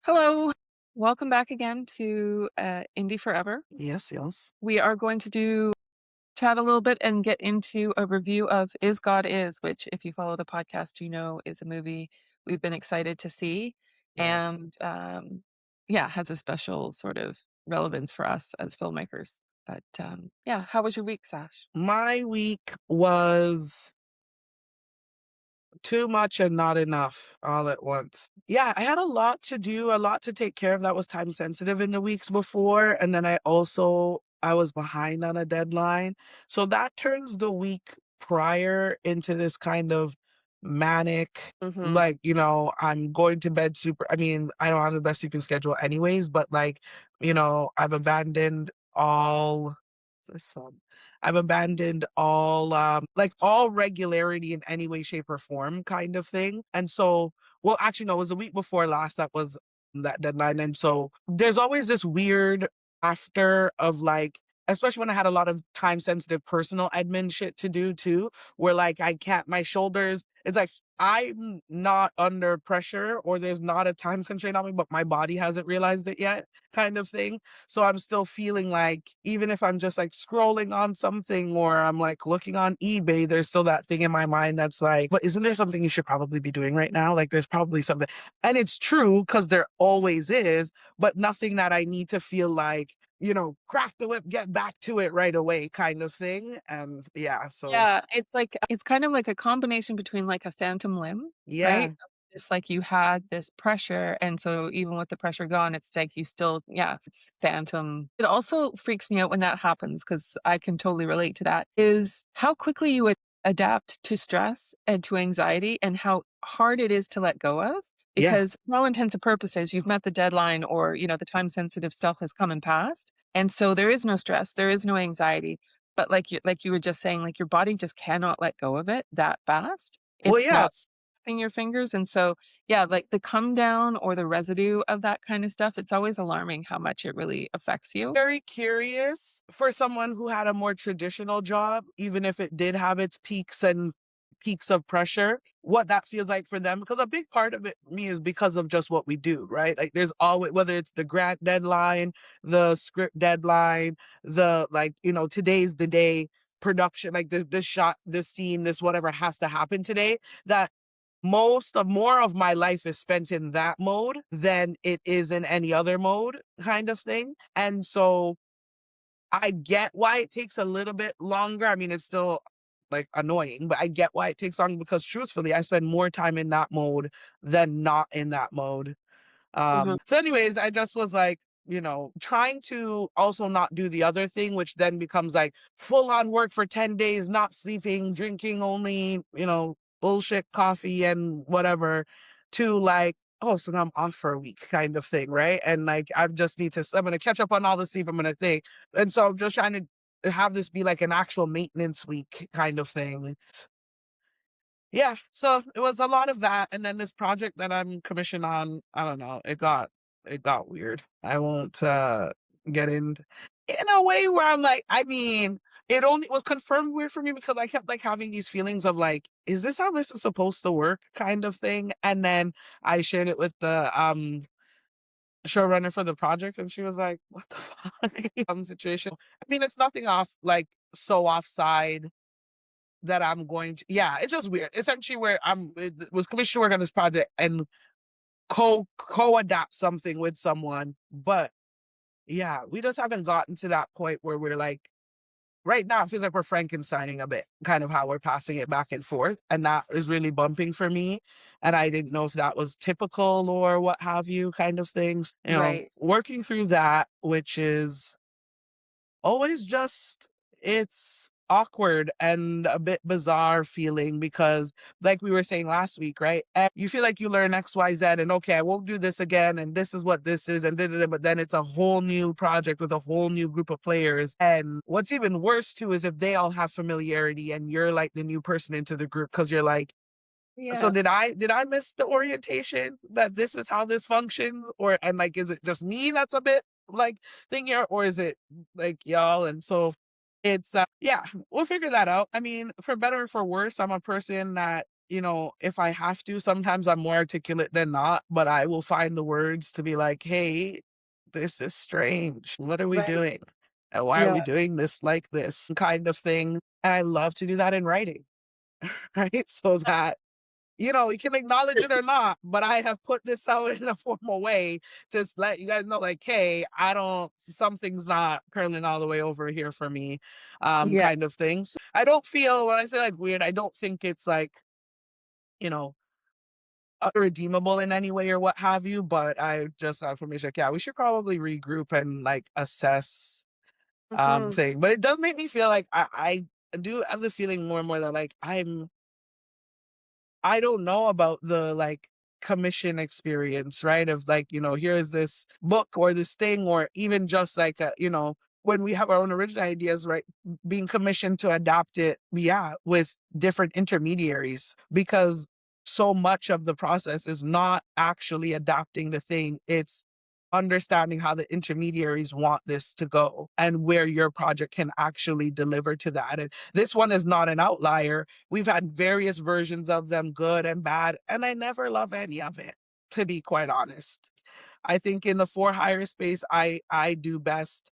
Hello. Welcome back again to Indie Forever. Yes, yes. We are going to chat a little bit and get into a review of Is God Is, which, if you follow the podcast, you know is a movie we've been excited to see. Yes. And yeah, has a special sort of relevance for us as filmmakers. But yeah, how was your week, Sash? My week was too much and not enough all at once. Yeah, I had a lot to do, a lot to take care of that was time sensitive in the weeks before. And then I was behind on a deadline. So that turns the week prior into this kind of manic, Mm-hmm. like, I'm going to bed I mean, I don't have the best sleeping schedule anyways, but like, I've abandoned all this song. I've abandoned all like all regularity in any way, shape, or form kind of thing. And so, well, actually no, it was a week before last that was that deadline. And so there's always this weird after of like, especially when I had a lot of time sensitive personal admin shit to do too, where like I can't my shoulders, it's like I'm not under pressure or there's not a time constraint on me, but my body hasn't realized it yet, kind of thing. So I'm still feeling like even if I'm just like scrolling on something or I'm like looking on eBay, there's still that thing in my mind that's like, but isn't there something you should probably be doing right now? Like there's probably something. And it's true because there always is, but nothing that I need to feel like, crack the whip, get back to it right away kind of thing. And yeah, so Yeah, it's kind of like a combination between like a phantom limb, right? yeah. It's like you had this pressure, and so even with the pressure gone, it's like you still, yeah, it's phantom. It also freaks me out when that happens because I can totally relate to that. Is how quickly you would adapt to stress and to anxiety, and how hard it is to let go of. Yeah. Because for all intents and purposes, you've met the deadline, or the time sensitive stuff has come and passed, and so there is no stress, there is no anxiety, but like you were just saying, like, your body just cannot let go of it that fast. Well, It's yeah. not snapping your fingers, and so, yeah, like, the come down or the residue of that kinda stuff, it's always alarming how much it really affects you. Very curious for someone who had a more traditional job, even if it did have its peaks and peaks of pressure, what that feels like for them. Because a big part of it, me, is because of just what we do, right? Like there's always, whether it's the grant deadline, the script deadline, the like, today's the day production, like this shot, this scene, this whatever has to happen today, that more of my life is spent in that mode than it is in any other mode kind of thing. And so I get why it takes a little bit longer. I mean, it's still like annoying, but I get why it takes long because truthfully, I spend more time in that mode than not in that mode. Mhm. So anyways, I just was like, trying to also not do the other thing, which then becomes like full on work for 10 days, not sleeping, drinking only, bullshit coffee and whatever, to like, oh, so now I'm off for a week kind of thing, right? And like, I'm going to catch up on all the sleep I'm going to take. And so I'm just trying to have this be like an actual maintenance week kind of thing. Yeah, so it was a lot of that, and then this project that I'm commissioned on, I don't know, it got weird. I won't, get in a way where I'm like, I mean, it only was confirmed weird for me because I kept, like, having these feelings of, like, "Is this how this is supposed to work?" kind of thing, and then I shared it with the, showrunner for the project, and she was like, "What the fuck?" Situation. I mean, it's nothing so offside that I'm going to yeah, it's just weird. Essentially where it was commissioned to work on this project and co-adapt something with someone. But yeah, we just haven't gotten to that point where we're like right now it feels like we're Frankensteining a bit, kind of how we're passing it back and forth. And that is really bumping for me. And I didn't know if that was typical or what have you kind of things. Right. Working through that, which is always just it's awkward and a bit bizarre feeling because like we were saying last week, right? You feel like you learn XYZ and okay, I won't do this again and this is what this is and da, da, da, but then it's a whole new project with a whole new group of players. And what's even worse too is if they all have familiarity and you're like the new person into the group because you're like, so Yeah. did I miss the orientation that this is how this functions? Or and like is it just me that's a bit like thing here, or is it like y'all? And so it's yeah, we'll figure that out. I mean, for better or for worse, I'm a person that if I have to, sometimes I'm more articulate than not, but I will find the words to be like, "Hey, this is strange. What are we Right. doing? And why are Yeah. we doing this like this?" kind of thing. And I love to do that in writing, right? So that you can acknowledge it or not, but I have put this out in a formal way to let you guys know, like, hey, I don't, something's not curling all the way over here for me, Yeah. kind of thing. So I don't feel, when I say like weird, I don't think it's like, you know, unredeemable in any way or what have you, but I just have information like, yeah, we should probably regroup and like assess Mhm. thing. But it does make me feel like I do have the feeling more and more that like I don't know about the, like, commission experience, right? Of, like, here's this book or this thing, or even just, like, when we have our own original ideas, right? Being commissioned to adapt it, yeah, with different intermediaries, because so much of the process is not actually adapting the thing, it's understanding how the intermediaries want this to go and where your project can actually deliver to that. And this one is not an outlier. We've had various versions of them, good and bad, and I never love any of it, to be quite honest. I think in the for hire space, I do best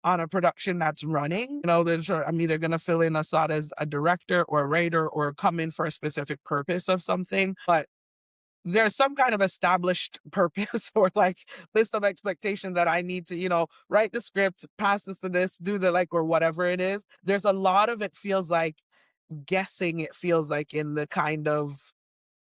on a production that's running. I'm either gonna fill in a slot as a director or a writer or come in for a specific purpose of something. But there's some kind of established purpose or like list of expectations that I need to, write the script, pass this to this, do the like, or whatever it is. There's a lot of it feels like guessing, it feels like in the kind of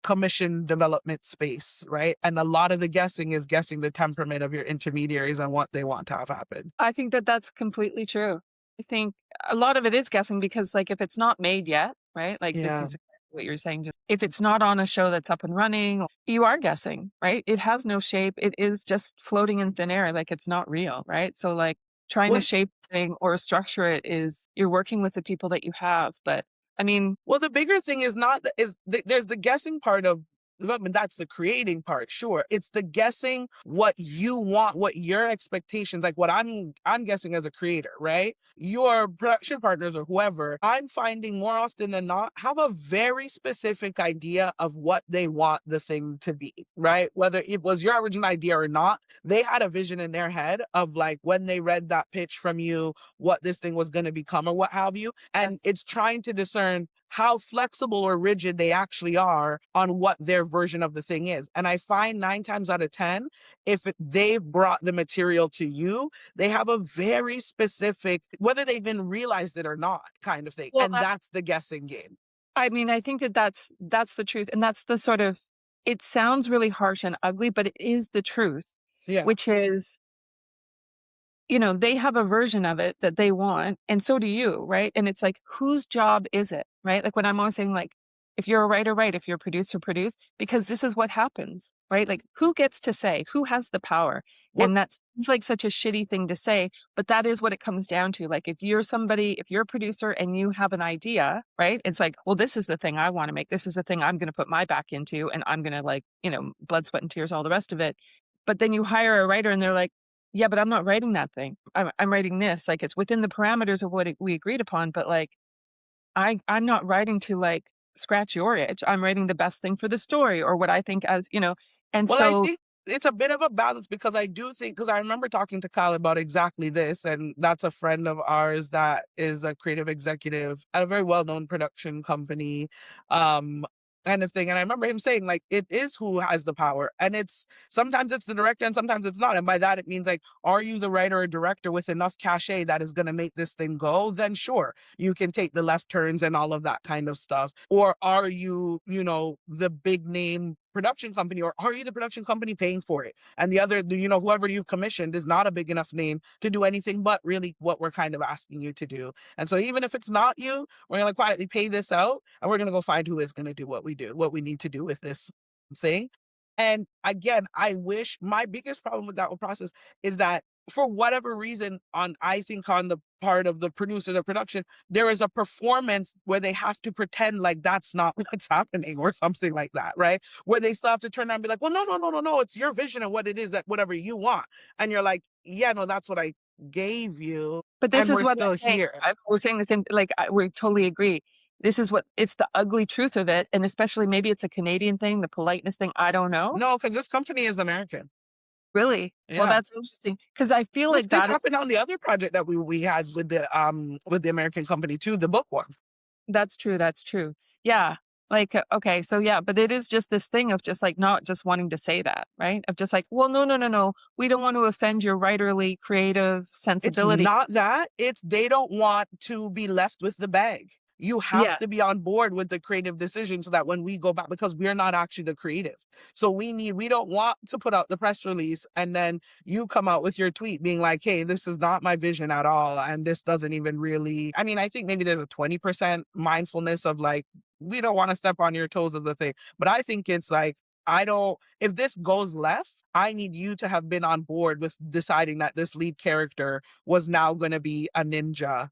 commission development space, right? And a lot of the guessing is guessing the temperament of your intermediaries and what they want to have happen. I think that that's completely true. I think a lot of it is guessing because, like, if it's not made yet, right? Like, this Yeah. is exactly what you're saying. If it's not on a show that's up and running, you are guessing, right? It has no shape. It is just floating in thin air. Like, it's not real, right? So, like, trying to Well, shape thing or structure it is you're working with the people that you have. But I mean, Well, the bigger thing is not the, is the, there's the guessing part of development. That's the creating part. Sure, it's the guessing what you want, what your expectations, like what I'm guessing as a creator, right? Your production partners or whoever, I'm finding more often than not have a very specific idea of what they want the thing to be, right? Whether it was your original idea or not, they had a vision in their head of like when they read that pitch from you, what this thing was going to become or what have you. And yes. it's trying to discern how flexible or rigid they actually are on what their version of the thing is. And I find 9 times out of 10, if they've brought the material to you, they have a very specific, whether they've even realized it or not, kind of thing. Well, And that's the guessing game. I mean, I think that that's the truth, and that's the sort of it sounds really harsh and ugly, but it is the truth, Yeah. which is, they have a version of it that they want, and so do you, right? And it's like, whose job is it, right? Like when I'm always saying, like, if you're a writer, write. If you're a producer, produce, because this is what happens, right? Like, who gets to say? Who has the power? Well, And that's it's like such a shitty thing to say, but that is what it comes down to. Like, if you're a producer and you have an idea, right? It's like, well, this is the thing I want to make. This is the thing I'm going to put my back into, and I'm going to like, blood, sweat, and tears, all the rest of it. But then you hire a writer, and they're like, yeah, but I'm not writing that thing. I'm writing this. Like, it's within the parameters of what we agreed upon, but, like, I'm not writing to, like, scratch your itch. I'm writing the best thing for the story or what I think and Well, I so think it's a bit of a balance because I do think, because I remember talking to Kyle about exactly this, and that's a friend of ours that is a creative executive at a very well-known production company, um, kind of thing. And I remember him saying, like, it is who has the power. And it's sometimes it's the director and sometimes it's not. And by that it means like, are you the writer or director with enough cachet that is gonna make this thing go? Then sure, you can take the left turns and all of that kind of stuff. Or are you, the big name production company, or are you the production company paying for it? And the other, whoever you've commissioned is not a big enough name to do anything but really what we're kind of asking you to do. And so even if it's not you, we're going to quietly pay this out and we're going to go find who is going to do what we need to do with this thing. And again, I wish, my biggest problem with that whole process is that for whatever reason, I think on the part of the producer, the production, there is a performance where they have to pretend like that's not what's happening or something like that, right? Where they still have to turn around and be like, well, no, no, no, no, no, it's your vision and what it is, that whatever you want. And you're like, yeah, no, that's what I gave you. but this And is we're what still I'm saying. here. I was saying the same, like, we totally agree. this is what it's the ugly truth of it, and especially maybe it's a Canadian thing, the politeness thing, I don't know. No, because this company is American. Really? Well, Yeah. that's interesting because I feel Which like this that is happened on the other project that we had with the American company too, the book one. that's true, that's true. Yeah. Like, okay, so yeah, but it is just this thing of just like not just wanting to say that, right? Of just like, well, no, no, no, no. We don't want to offend your writerly creative It's sensibility. not that, it's they don't want to be left with the bag. You have Yeah. to be on board with the creative decision so that when we go back, because we're not actually the creative. So we don't want to put out the press release and then you come out with your tweet being like, hey, this is not my vision at all. And this doesn't even really, I mean, I think maybe there's a 20% mindfulness of like, we don't want to step on your toes as a thing. But I think it's like, I don't, if this goes left, I need you to have been on board with deciding that this lead character was now going to be a ninja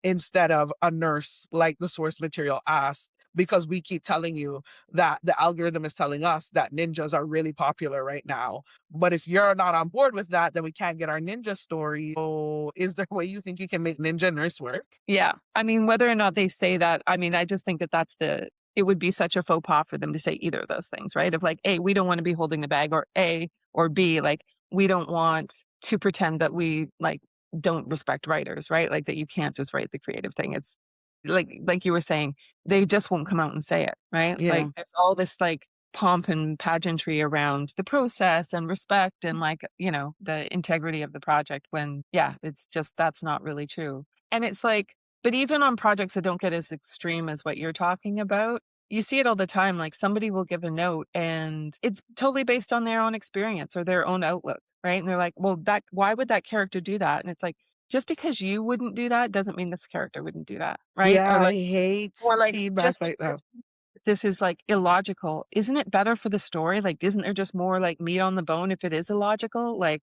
instead of a nurse, like the source material asked. Because we keep telling you that the algorithm is telling us that ninjas are really popular right now. But if you're not on board with that, then we can't get our ninja story. So, is there a way you think you can make ninja nurse work? Yeah. I mean, whether or not they say that, I mean, I just think that it would be such a faux pas for them to say either of those things, right? Of like, A, we don't want to be holding the bag, or A, or B, like, we don't want to pretend that we like don't respect writers, right? Like that you can't just write the creative thing. It's like you were saying, they just won't come out and say it, right? Yeah. Like there's all this like pomp and pageantry around the process and respect and like, the integrity of the project when, yeah, it's just that's not really true. And it's like, but even on projects that don't get as extreme as what you're talking about, you see it all the time. Like somebody will give a note and it's totally based on their own experience or their own outlook, right? And they're like, well, why would that character do that? And it's like, just because you wouldn't do that doesn't mean this character wouldn't do that, right? Yeah, I hate Or like feedback just like because that. this is like illogical, isn't it better for the story? Like, isn't there just more like meat on the bone if it is illogical? Like,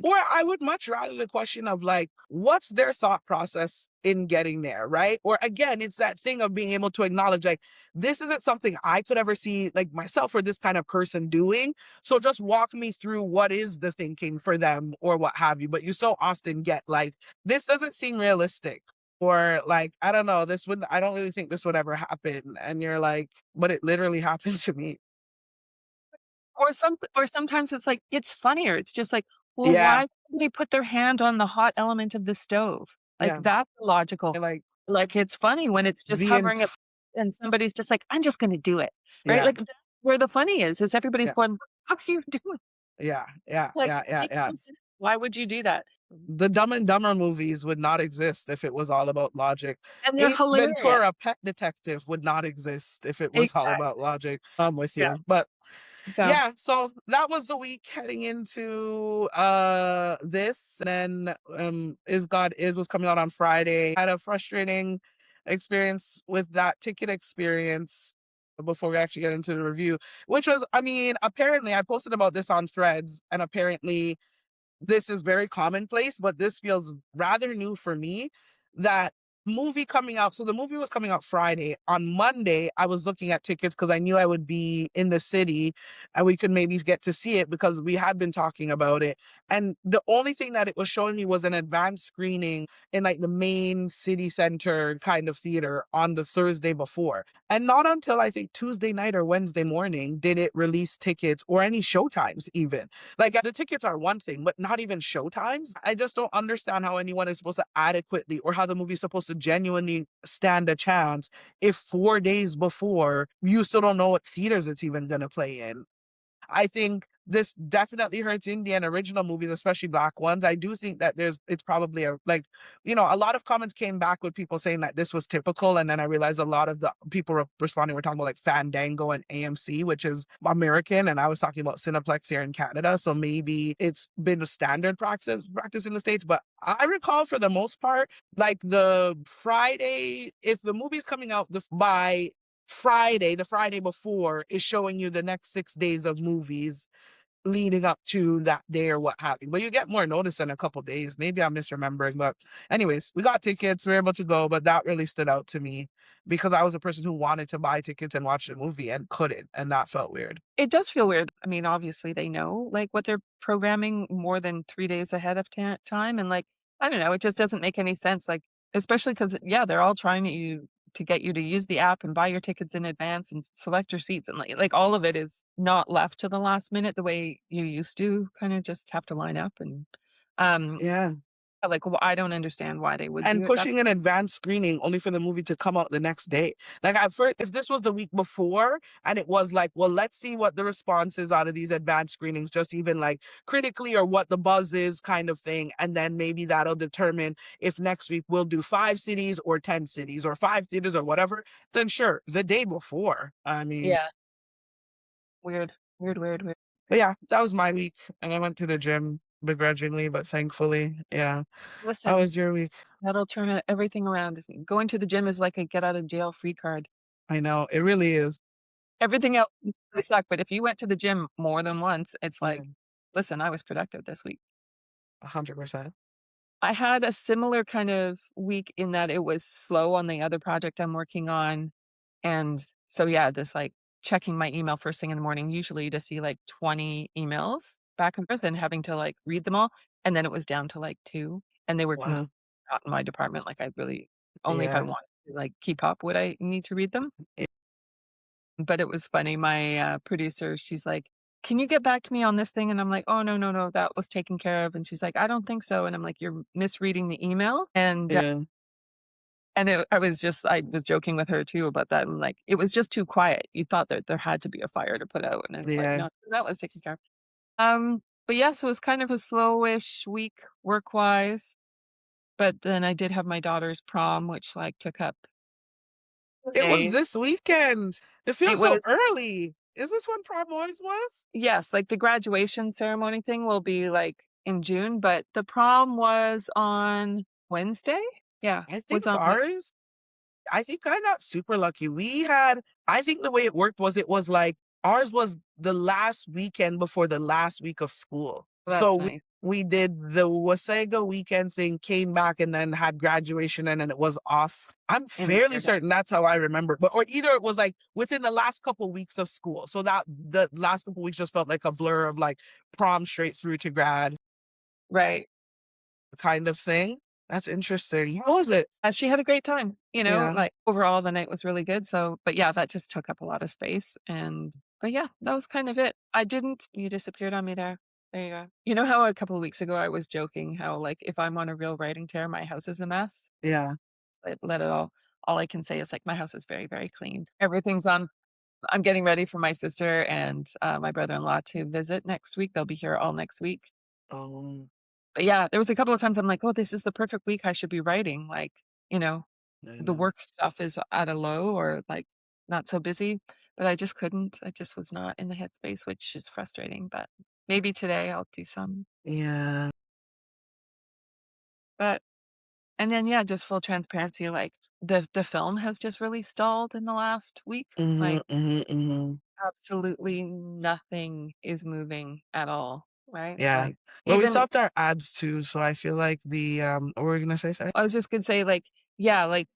Or I would much rather the question of like, what's their thought process in getting there, right? Or again, it's that thing of being able to acknowledge like, this isn't something I could ever see like myself or this kind of person doing. So just walk me through what is the thinking for them or what have you. But you so often get like, this doesn't seem realistic. Or like, I don't know, I don't really think this would ever happen. And you're like, but it literally happened to me. or sometimes it's like, it's funnier. It's just like, well, Yeah. why couldn't they put their hand on the hot element of the stove? Like, Yeah. that's illogical. And like Like, it's funny when it's just the hovering entire, up and somebody's just like, "I'm just gonna do it." Right? yeah. Like, that's where the funny is everybody's Yeah. going, "How are you doing?" Yeah. Yeah. Like, Yeah. Yeah. make Yeah. no sense. Why would you do that? The Dumb and Dumber movies would not exist if it was all about logic. And they're Ace hilarious. Ventura: Pet Detective would not exist if it was all Exactly. about logic. I'm with Yeah. you. But So, yeah, so that was the week heading into this. And then Is God Is was coming out on Friday. I had a frustrating experience with that ticket experience before we actually get into the review, which was, I mean, apparently I posted about this on Threads, and apparently this is very commonplace, but this feels rather new for me. That movie coming out. So the movie was coming out Friday. On Monday, I was looking at tickets because I knew I would be in the city and we could maybe get to see it because we had been talking about it. And the only thing that it was showing me was an advanced screening in like the main city center kind of theater on the Thursday before. And not until I think Tuesday night or Wednesday morning did it release tickets or any showtimes even. Like the tickets are one thing, but not even showtimes. I just don't understand how anyone is supposed to adequately or how the movie's supposed to genuinely stand a chance if 4 days before you still don't know what theaters it's even going to play in. I think this definitely hurts Indian original movies, especially black ones. I do think that it's probably a lot of comments came back with people saying that this was typical. And then I realized a lot of the people responding were talking about like Fandango and AMC, which is American. And I was talking about Cineplex here in Canada. So maybe it's been a standard practice in the States. But I recall for the most part, like the Friday, if the movie's coming out by Friday, the Friday before, is showing you the next 6 days of movies leading up to that day or what have you. But you get more notice in a couple days. Maybe I'm misremembering. But anyways, we got tickets, we were able to go, but that really stood out to me because I was a person who wanted to buy tickets and watch the movie and couldn't. And that felt weird. it does feel weird. I mean, obviously they know like what they're programming more than 3 days ahead of time and like, I don't know, it just doesn't make any sense, like, especially because yeah, they're all trying to get you to use the app and buy your tickets in advance and select your seats, and like all of it is not left to the last minute the way you used to kind of just have to line up and um Yeah. like I don't understand why they would And do it that. pushing an advanced screening only for the movie to come out the next day. Like at first, if this was the week before and it was like, well, let's see what the response is out of these advanced screenings, just even like critically or what the buzz is kind of thing. And then maybe that'll determine if next week we'll do 5 cities or 10 cities or 5 theaters or whatever. Then sure, the day before. I mean, Yeah, weird, weird, weird, weird. but yeah, that was my week. And I went to the gym begrudgingly, but thankfully, yeah. How Listen, was your week? that'll turn everything around. Going to the gym is like a get out of jail free card. I know it really is. Everything else can really suck, but if you went to the gym more than once, it's Yeah, like, listen, I was productive this week. 100%. I had a similar kind of week in that it was slow on the other project I'm working on. And so, yeah, this like checking my email first thing in the morning, usually to see like 20 emails back and forth and having to like read them all. And then it was down to like two. And they were completely Wow. not in my department. Like I really, only if I Yeah. wanted to like keep up would I need to read them. But it was funny, my, producer, she's like, "Can you get back to me on this thing?" And I'm like, "Oh, no, no, no, that was taken care of." And she's like, "I don't think so." And I'm like, "You're misreading the email." Yeah. And I was just I was joking with her too about that. I'm like, "It was just too quiet. You thought that there had to be a fire to put out." And it's like, Yeah. "No, that was taken care of." But yes, it was kind of a slowish week work-wise, but then I did have my daughter's prom, which, like, took up It was days. this weekend. It It feels so was early. Is this when prom always was? Yes, like, the graduation ceremony thing will be, like, in June, but the prom was on Wednesday? Yeah, I was think on Wed I think I got super lucky. I think the way it was like ours was the last weekend before the last week of school. So That's nice. we did the Wasega weekend thing, came back and then had graduation and then it was off. I'm And fairly you're done. certain that's how I remember. But or either it was like within the last couple weeks of school. So that the last couple weeks just felt like a blur of like prom straight through to grad Right. kind of thing. That's interesting. How was it? She had a great time, Yeah. like, overall, the night was really good, so but, yeah, that just took up a lot of space, and but, yeah, that was kind of it. I didn't You disappeared on me there. There you go. You know how a couple of weeks ago I was joking how, like, if I'm on a real writing tear, my house is a mess? Yeah. Let it all I can say is, like, my house is very, very clean. Everything's on I'm getting ready for my sister and, my brother-in-law to visit next week. They'll be here all next week. Um, But yeah, there was a couple of times I'm like, "Oh, this is the perfect week I should be writing." Like, I the know. work stuff is at a low or, like, not so busy, but I just couldn't. I just was not in the headspace, which is frustrating, but maybe today I'll do some. Yeah. But and then, yeah, just full transparency, like, the film has just really stalled in the last week. Mhm, Like, mhm, mhm. absolutely nothing is moving at all, right? Yeah. Like, Well, we even stopped our ads too, so I feel like what were we gonna say, sorry? I was just gonna say, like, yeah, like,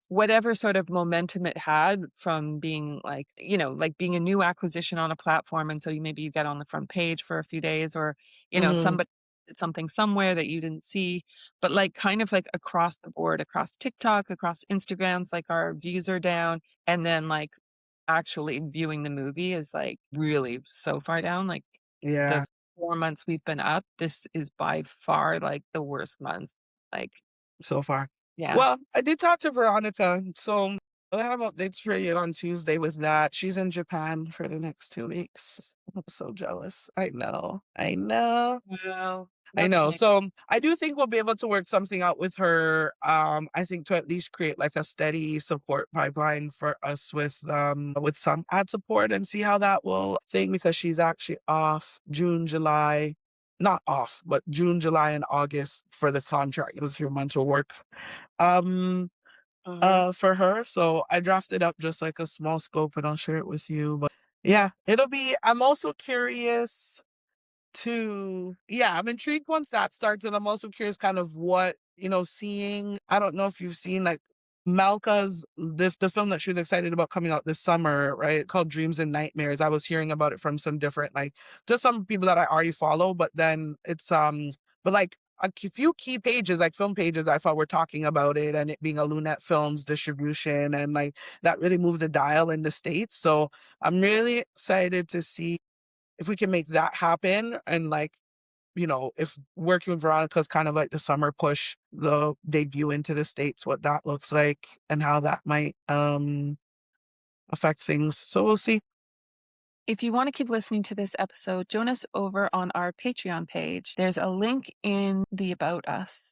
whatever sort of momentum it had from being like, like being a new acquisition on a platform, and so maybe you get on the front page for a few days or, Mhm. somebody did something somewhere that you didn't see, but, like, kind of, like, across the board, across TikTok, across Instagrams, like, our views are down, and then, like, actually viewing the movie is, like, really so far down, like, the Yeah, 4 months we've been up, this is by far, like, the worst month, like so far. yeah. Well, I did talk to Veronica, so I have updates for you on Tuesday with that. She's in Japan for the next 2 weeks. I'm so jealous. I know. I know. Wow, I that's know. nice. So I do think we'll be able to work something out with her. I think to at least create like a steady support pipeline for us with some ad support and see how that will thing because she's actually off June, July, not off, but June, July, and August for the contract. It was 3 months of work. Um Uh-huh. for her. So I drafted up just like a small scope and I'll share it with you. But Yeah. yeah, it'll be I'm also curious I'm intrigued once that starts, and I'm also curious kind of what, seeing I don't know if you've seen, like, Malka's the film that she was excited about coming out this summer, right? Called Dreams and Nightmares. I was hearing about it from some different, like just some people that I already follow, but then it's, but, like, a few key pages, like film pages, I thought were talking about it and it being a Lunette Films distribution, and like that really moved the dial in the States. So I'm really excited to see if we can make that happen. And like, if working with Veronica's kind of like the summer push, the debut into the States, what that looks like and how that might affect things. So we'll see. If you want to keep listening to this episode, join us over on our Patreon page. There's a link in the About Us.